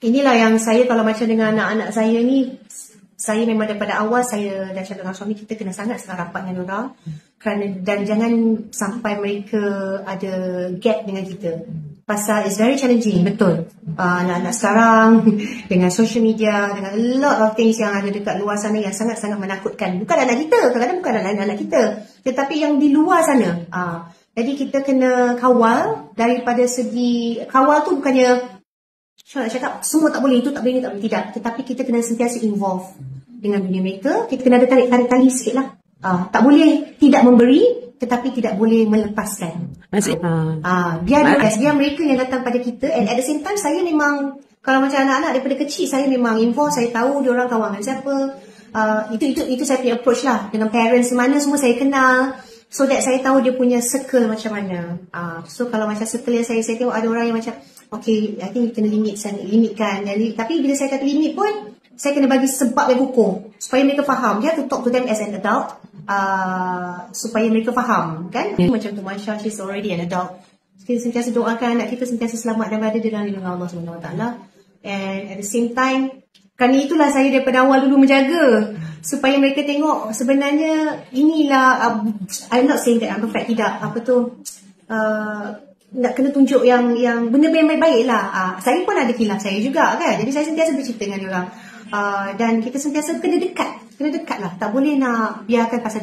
Inilah yang saya kalau macam dengan anak-anak saya ni, saya memang daripada awal saya dah cakap dengan suami kita kena sangat rapat dengan orang kerana dan jangan sampai mereka ada gap dengan kita. Pasal it's very challenging, betul. Anak-anak sekarang dengan social media, dengan a lot of things yang ada dekat luar sana yang sangat-sangat menakutkan. Bukan anak kita, kadang-kadang bukan anak kita, tetapi yang di luar sana. Jadi kita kena kawal daripada segi, kawal tu bukannya nak cakap semua tak boleh, itu tak boleh, tak boleh, tidak. Tetapi kita kena sentiasa involve dengan dunia mereka. Kita kena ada tarik-tarik tali sikit lah. Tak boleh tidak memberi, tetapi tidak boleh melepaskan. Biar mereka yang datang pada kita. And at the same time, saya memang, kalau macam anak-anak daripada kecil, saya memang involve, saya tahu dia orang kawan dengan siapa. Itu saya punya approach lah. Dengan parents mana semua saya kenal. So that saya tahu dia punya circle macam mana. So kalau macam circle yang saya tengok ada orang yang macam, okay, I think kena limitkan. Jadi, tapi bila saya kata limit pun, saya kena bagi sebab yang hukum. Supaya mereka faham. You have to talk to them as an adult. Supaya mereka faham. Kan? Macam tu Masya, she's already an adult. Kita sentiasa doakan anak kita sentiasa selamat dan berada dalam lindungan Allah SWT. And at the same time, kerana itulah saya daripada awal dulu menjaga. Supaya mereka tengok sebenarnya inilah, I'm not saying that I'm perfect, tidak. Nak kena tunjuk yang benda-benda yang baik-baik lah. Saya pun ada khilaf saya juga kan. Jadi saya sentiasa bercerita dengan diorang. Dan kita sentiasa kena dekat lah. Tak boleh nak biarkan pasal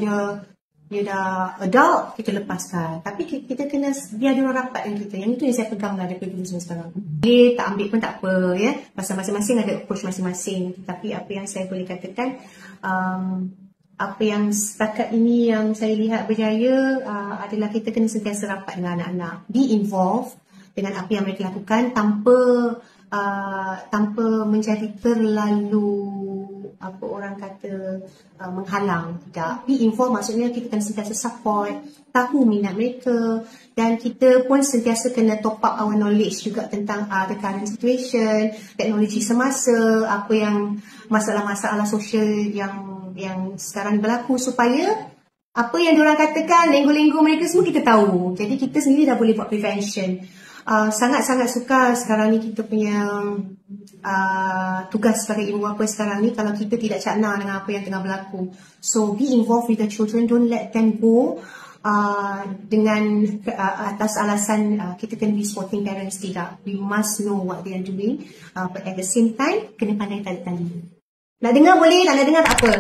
dia dah adult, kita lepaskan. Tapi kita kena biar diorang rapat dengan kita. Yang itu yang saya pegang lah daripada dulu semua sekarang. Boleh tak ambil pun tak apa ya. Pasal masing-masing ada approach masing-masing. Tapi apa yang saya boleh katakan, apa yang setakat ini yang saya lihat berjaya adalah kita kena sentiasa rapat dengan anak-anak. Be involved dengan apa yang mereka lakukan tanpa menjadi terlalu apa orang kata menghalang. Tidak. Be involved maksudnya kita kena sentiasa support, tahu minat mereka, dan kita pun sentiasa kena top up our knowledge juga tentang the current situation, teknologi semasa, apa yang masalah-masalah sosial yang sekarang berlaku, supaya apa yang diorang katakan, lenggo-lenggo mereka semua kita tahu. Jadi kita sendiri dah boleh buat prevention. Sangat-sangat suka sekarang ni kita punya tugas sebagai ibu bapa sekarang ni, kalau kita tidak cakna dengan apa yang tengah berlaku. So be involved with the children, don't let them go dengan atas alasan kita kena be supporting parents. Tidak, we must know what they are doing, but at the same time kena pandai tali-tali. Nak dengar boleh, tak nak dengar tak apa.